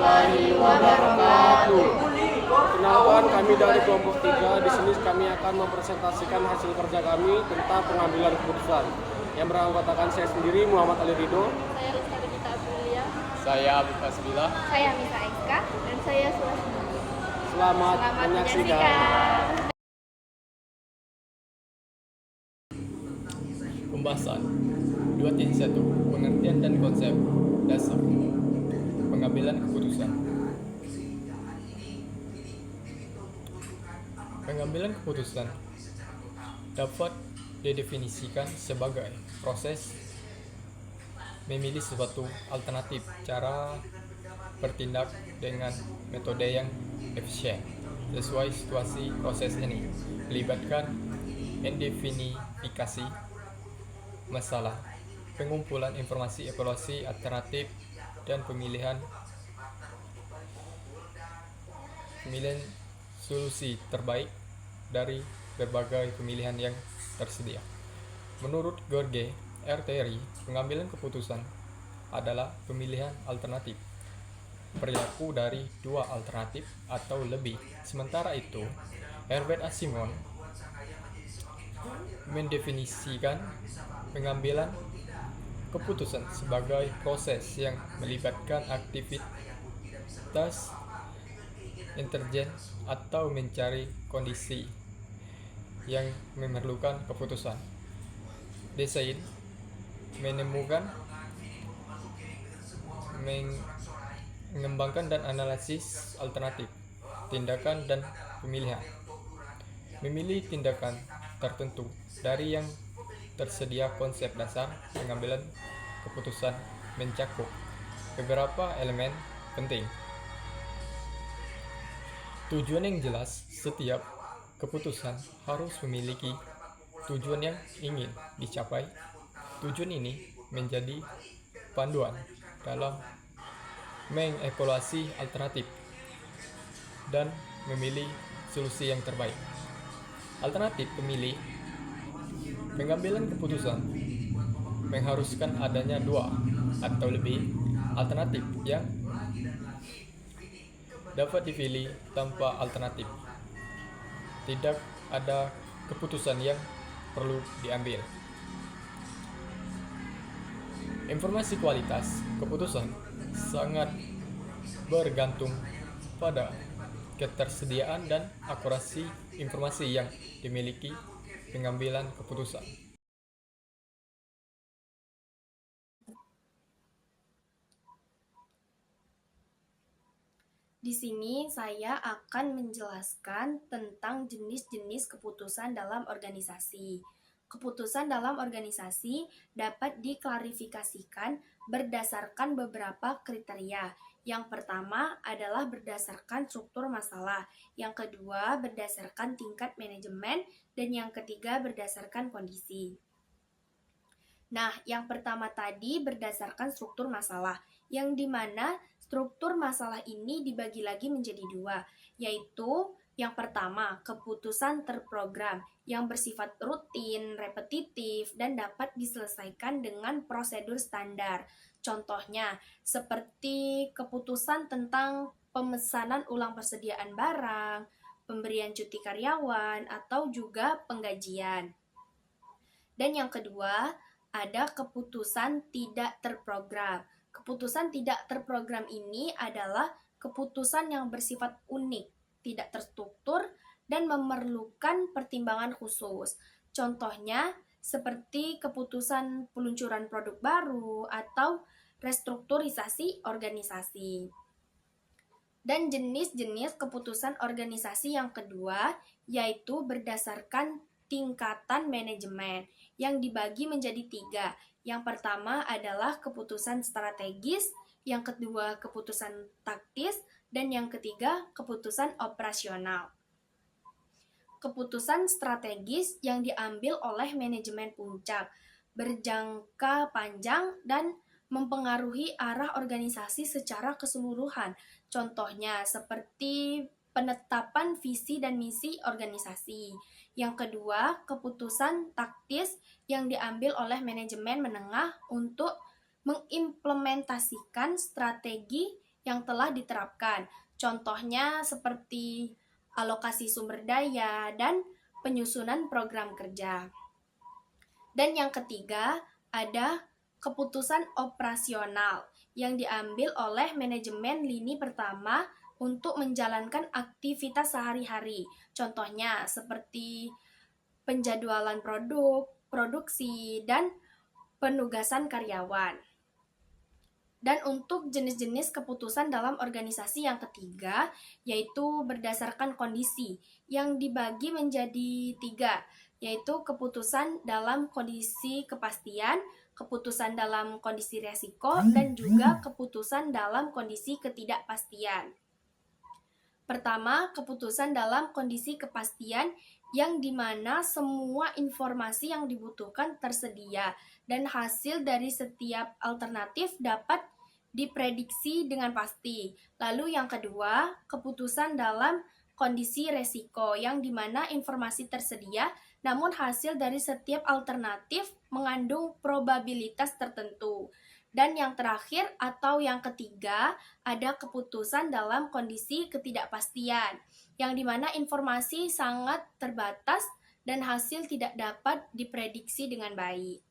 warahmatullahi wabarakatuh. Kenalkan, kami dari kelompok 3. Di sini kami akan mempresentasikan hasil kerja kami tentang pengambilan keputusan. Yang beranggotakan saya sendiri, Muhammad Ali Ridho. Saya Rizka Benita Aprilia. Saya Abu Kasbila. Saya Misa Eka. Dan saya Sulasmi. Selamat menyaksikan. Pembahasan 2.1 Pengertian dan konsep dasar pengambilan keputusan. Pengambilan keputusan dapat didefinisikan sebagai proses memilih suatu alternatif cara bertindak dengan metode yang efisien sesuai situasi. Proses ini melibatkan identifikasi masalah, pengumpulan informasi, evaluasi alternatif, dan pemilihan solusi terbaik dari berbagai pemilihan yang tersedia. Menurut George R. Terry, pengambilan keputusan adalah pemilihan alternatif, perilaku dari dua alternatif atau lebih. Sementara itu, Herbert Asimov mendefinisikan pengambilan keputusan sebagai proses yang melibatkan aktivitas intelijen atau mencari kondisi yang memerlukan keputusan. Desain menemukan, mengembangkan dan analisis alternatif, tindakan dan pemilihan. Memilih tindakan tertentu dari yang tersedia. Konsep dasar pengambilan keputusan mencakup beberapa elemen penting. Tujuan yang jelas. Setiap keputusan harus memiliki tujuan yang ingin dicapai. Tujuan ini menjadi panduan dalam mengevaluasi alternatif dan memilih solusi yang terbaik. Alternatif pemilih. Pengambilan keputusan mengharuskan adanya dua atau lebih alternatif yang dapat dipilih tanpa alternatif. Tidak ada keputusan yang perlu diambil. Informasi kualitas keputusan sangat bergantung pada ketersediaan dan akurasi informasi yang dimiliki pengambilan keputusan. Di sini saya akan menjelaskan tentang jenis-jenis keputusan dalam organisasi. Keputusan dalam organisasi dapat diklarifikasikan berdasarkan beberapa kriteria. Yang pertama adalah berdasarkan struktur masalah, yang kedua berdasarkan tingkat manajemen, dan yang ketiga berdasarkan kondisi. Nah, yang pertama tadi berdasarkan struktur masalah, yang dimana struktur masalah ini dibagi lagi menjadi dua, yaitu yang pertama, keputusan terprogram yang bersifat rutin, repetitif, dan dapat diselesaikan dengan prosedur standar. Contohnya, seperti keputusan tentang pemesanan ulang persediaan barang, pemberian cuti karyawan, atau juga penggajian. Dan yang kedua, ada keputusan tidak terprogram. Keputusan tidak terprogram ini adalah keputusan yang bersifat unik, tidak terstruktur, dan memerlukan pertimbangan khusus. Contohnya, seperti keputusan peluncuran produk baru atau restrukturisasi organisasi. Dan jenis-jenis keputusan organisasi yang kedua, yaitu berdasarkan tingkatan manajemen, yang dibagi menjadi tiga. Yang pertama adalah keputusan strategis, yang kedua keputusan taktis, dan yang ketiga keputusan operasional. Keputusan strategis yang diambil oleh manajemen puncak, berjangka panjang dan mempengaruhi arah organisasi secara keseluruhan. Contohnya seperti penetapan visi dan misi organisasi. Yang kedua, keputusan taktis yang diambil oleh manajemen menengah untuk mengimplementasikan strategi yang telah diterapkan. Contohnya seperti alokasi sumber daya dan penyusunan program kerja. Dan yang ketiga, ada keputusan operasional yang diambil oleh manajemen lini pertama untuk menjalankan aktivitas sehari-hari. Contohnya seperti penjadwalan produk, produksi, dan penugasan karyawan. Dan untuk jenis-jenis keputusan dalam organisasi yang ketiga, yaitu berdasarkan kondisi, yang dibagi menjadi 3, yaitu keputusan dalam kondisi kepastian, keputusan dalam kondisi resiko, dan juga keputusan dalam kondisi ketidakpastian. Pertama, keputusan dalam kondisi kepastian yang dimana semua informasi yang dibutuhkan tersedia dan hasil dari setiap alternatif dapat diprediksi dengan pasti. Lalu yang kedua, keputusan dalam kondisi resiko yang dimana informasi tersedia namun hasil dari setiap alternatif mengandung probabilitas tertentu. Dan yang terakhir atau yang ketiga, ada keputusan dalam kondisi ketidakpastian, yang dimana informasi sangat terbatas dan hasil tidak dapat diprediksi dengan baik.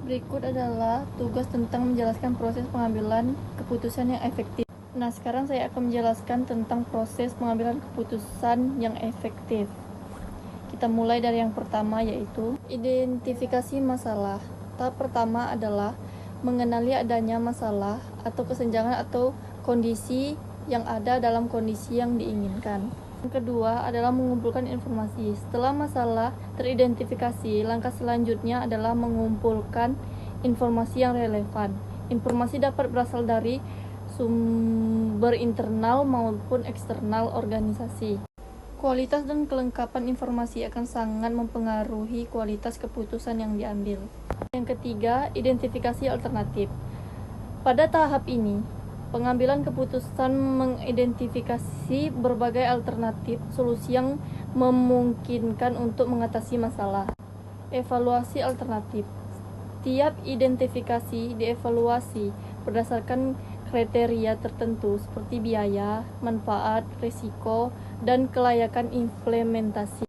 Berikut adalah tugas tentang menjelaskan proses pengambilan keputusan yang efektif. Nah, sekarang saya akan menjelaskan tentang proses pengambilan keputusan yang efektif. Kita mulai dari yang pertama, yaitu identifikasi masalah. Tahap pertama adalah mengenali adanya masalah atau kesenjangan atau kondisi yang ada dalam kondisi yang diinginkan. Yang kedua adalah mengumpulkan informasi. Setelah masalah teridentifikasi, langkah selanjutnya adalah mengumpulkan informasi yang relevan. Informasi dapat berasal dari sumber internal maupun eksternal organisasi. Kualitas dan kelengkapan informasi akan sangat mempengaruhi kualitas keputusan yang diambil. Yang ketiga, identifikasi alternatif. Pada tahap ini, pengambilan keputusan mengidentifikasi berbagai alternatif solusi yang memungkinkan untuk mengatasi masalah. Evaluasi alternatif. Setiap identifikasi dievaluasi berdasarkan kriteria tertentu seperti biaya, manfaat, risiko, dan kelayakan implementasi.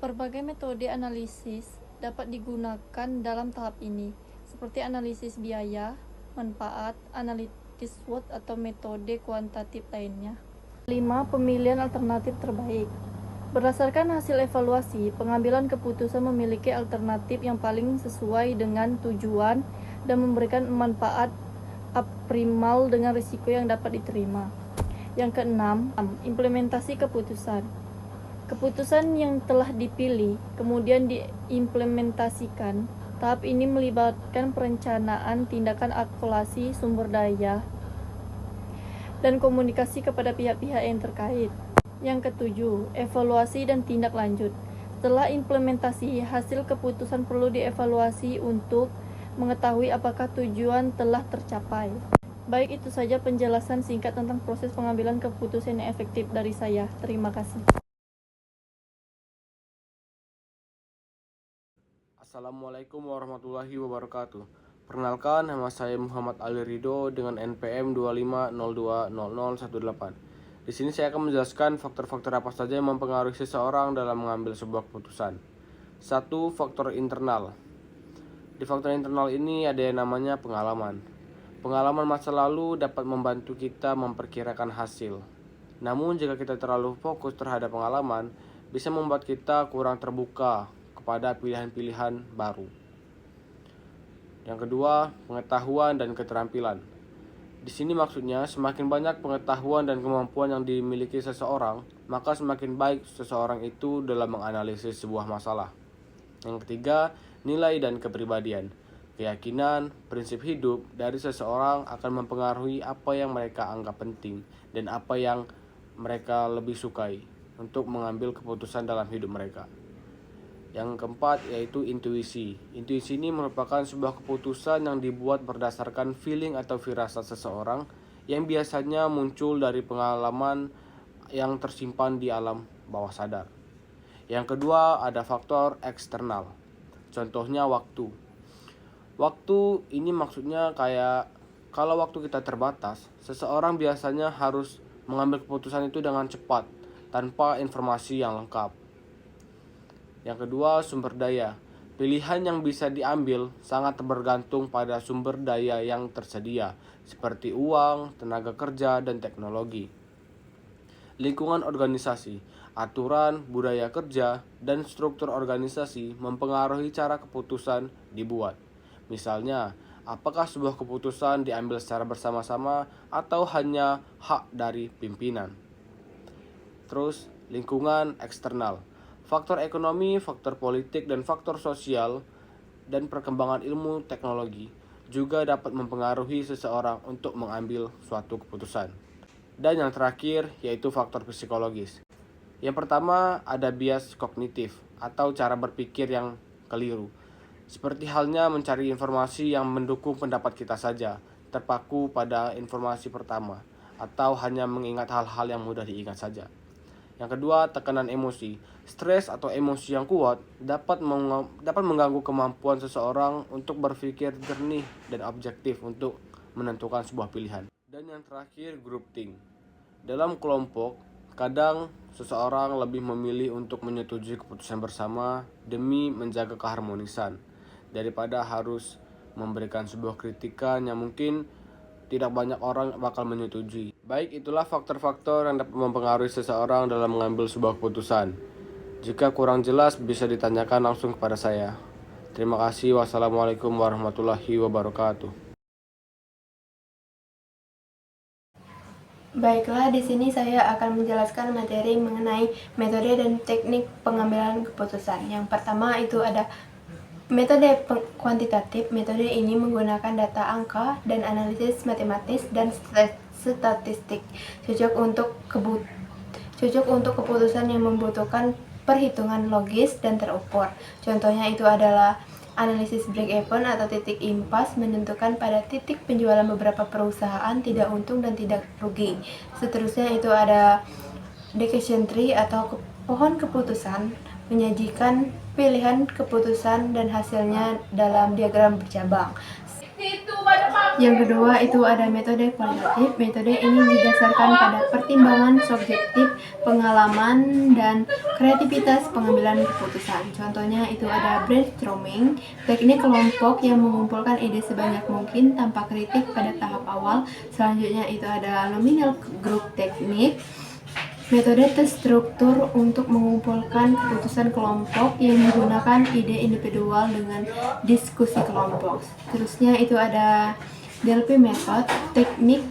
Berbagai metode analisis dapat digunakan dalam tahap ini, seperti analisis biaya, manfaat, analisis SWOT, atau metode kuantitatif lainnya. 5. Pemilihan alternatif terbaik. Berdasarkan hasil evaluasi, pengambilan keputusan memiliki alternatif yang paling sesuai dengan tujuan dan memberikan manfaat optimal dengan risiko yang dapat diterima. Yang keenam, implementasi keputusan. Keputusan yang telah dipilih kemudian diimplementasikan. Tahap ini melibatkan perencanaan, tindakan alokasi sumber daya, dan komunikasi kepada pihak-pihak yang terkait. Yang ketujuh, evaluasi dan tindak lanjut. Setelah implementasi, hasil keputusan perlu dievaluasi untuk mengetahui apakah tujuan telah tercapai. Baik, itu saja penjelasan singkat tentang proses pengambilan keputusan yang efektif dari saya. Terima kasih. Assalamualaikum warahmatullahi wabarakatuh. Perkenalkan, nama saya Muhammad Ali Ridho dengan NPM 25020018. Di sini saya akan menjelaskan faktor-faktor apa saja yang mempengaruhi seseorang dalam mengambil sebuah keputusan. 1. Faktor internal. Di faktor internal ini ada yang namanya pengalaman. Pengalaman masa lalu dapat membantu kita memperkirakan hasil. Namun jika kita terlalu fokus terhadap pengalaman, bisa membuat kita kurang terbuka kepada pilihan-pilihan baru. Yang kedua, pengetahuan dan keterampilan. Di sini maksudnya semakin banyak pengetahuan dan kemampuan yang dimiliki seseorang, maka semakin baik seseorang itu dalam menganalisis sebuah masalah. Yang ketiga, nilai dan kepribadian. Keyakinan, prinsip hidup dari seseorang akan mempengaruhi apa yang mereka anggap penting dan apa yang mereka lebih sukai untuk mengambil keputusan dalam hidup mereka. Yang keempat yaitu intuisi. Intuisi ini merupakan sebuah keputusan yang dibuat berdasarkan feeling atau firasat seseorang yang biasanya muncul dari pengalaman yang tersimpan di alam bawah sadar. Yang kedua ada faktor eksternal. Contohnya waktu. Waktu ini maksudnya kayak kalau waktu kita terbatas, seseorang biasanya harus mengambil keputusan itu dengan cepat tanpa informasi yang lengkap. Yang kedua, sumber daya. Pilihan yang bisa diambil sangat bergantung pada sumber daya yang tersedia, seperti uang, tenaga kerja, dan teknologi. Lingkungan organisasi, aturan, budaya kerja, dan struktur organisasi mempengaruhi cara keputusan dibuat. Misalnya, apakah sebuah keputusan diambil secara bersama-sama atau hanya hak dari pimpinan. Terus, lingkungan eksternal. Faktor ekonomi, faktor politik, dan faktor sosial dan perkembangan ilmu teknologi juga dapat mempengaruhi seseorang untuk mengambil suatu keputusan. Dan yang terakhir yaitu faktor psikologis. Yang pertama ada bias kognitif atau cara berpikir yang keliru. Seperti halnya mencari informasi yang mendukung pendapat kita saja, terpaku pada informasi pertama, atau hanya mengingat hal-hal yang mudah diingat saja. Yang kedua, tekanan emosi. Stres atau emosi yang kuat dapat mengganggu kemampuan seseorang untuk berpikir jernih dan objektif untuk menentukan sebuah pilihan. Dan yang terakhir, groupthink. Dalam kelompok, kadang seseorang lebih memilih untuk menyetujui keputusan bersama demi menjaga keharmonisan daripada harus memberikan sebuah kritikan yang mungkin tidak banyak orang bakal menyetujui. Baik, itulah faktor-faktor yang dapat mempengaruhi seseorang dalam mengambil sebuah keputusan. Jika kurang jelas bisa ditanyakan langsung kepada saya. Terima kasih. Wassalamualaikum warahmatullahi wabarakatuh. Baiklah, di sini saya akan menjelaskan materi mengenai metode dan teknik pengambilan keputusan. Yang pertama itu ada metode kuantitatif. Metode ini menggunakan data angka dan analisis matematis dan statistik, cocok untuk keputusan yang membutuhkan perhitungan logis dan terukur. Contohnya itu adalah analisis break-even atau titik impas, menentukan pada titik penjualan beberapa perusahaan tidak untung dan tidak rugi. Seterusnya itu ada decision tree atau pohon keputusan, menyajikan pilihan keputusan dan hasilnya dalam diagram bercabang. Yang kedua itu ada metode kualitatif. Metode ini didasarkan pada pertimbangan subjektif, pengalaman, dan kreativitas pengambilan keputusan. Contohnya itu ada brainstorming, teknik kelompok yang mengumpulkan ide sebanyak mungkin tanpa kritik pada tahap awal. Selanjutnya itu ada nominal group technique, metode terstruktur untuk mengumpulkan keputusan kelompok yang menggunakan ide individual dengan diskusi kelompok. Terusnya itu ada Delphi method, teknik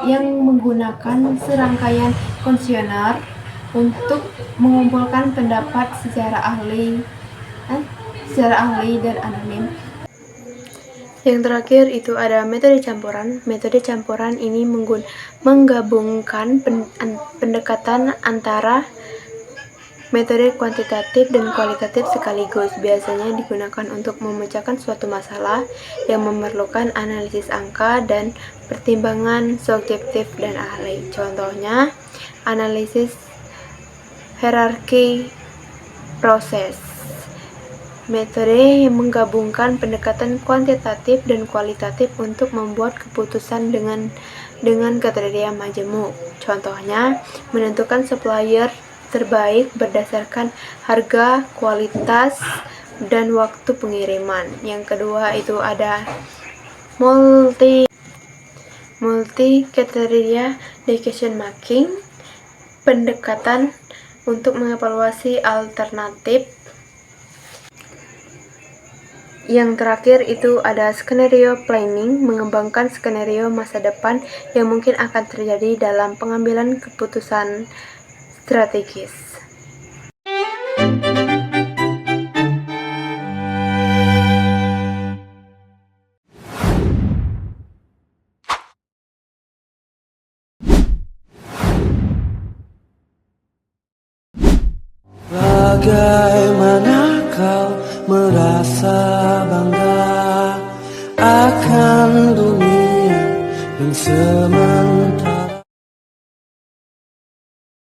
yang menggunakan serangkaian kuesioner untuk mengumpulkan pendapat secara ahli dan anonim. Yang terakhir itu ada metode campuran. Metode campuran ini menggabungkan pendekatan antara metode kuantitatif dan kualitatif sekaligus. Biasanya digunakan untuk memecahkan suatu masalah yang memerlukan analisis angka dan pertimbangan subjektif dan ahli. Contohnya, analisis hierarki proses. Metode yang menggabungkan pendekatan kuantitatif dan kualitatif untuk membuat keputusan dengan kriteria majemuk. Contohnya, menentukan supplier terbaik berdasarkan harga, kualitas, dan waktu pengiriman. Yang kedua itu ada multi criteria decision making, pendekatan untuk mengevaluasi alternatif. Yang terakhir itu ada skenario planning, mengembangkan skenario masa depan yang mungkin akan terjadi dalam pengambilan keputusan strategis. Bagaimana kau merasa bangga akan dunia yang sementara?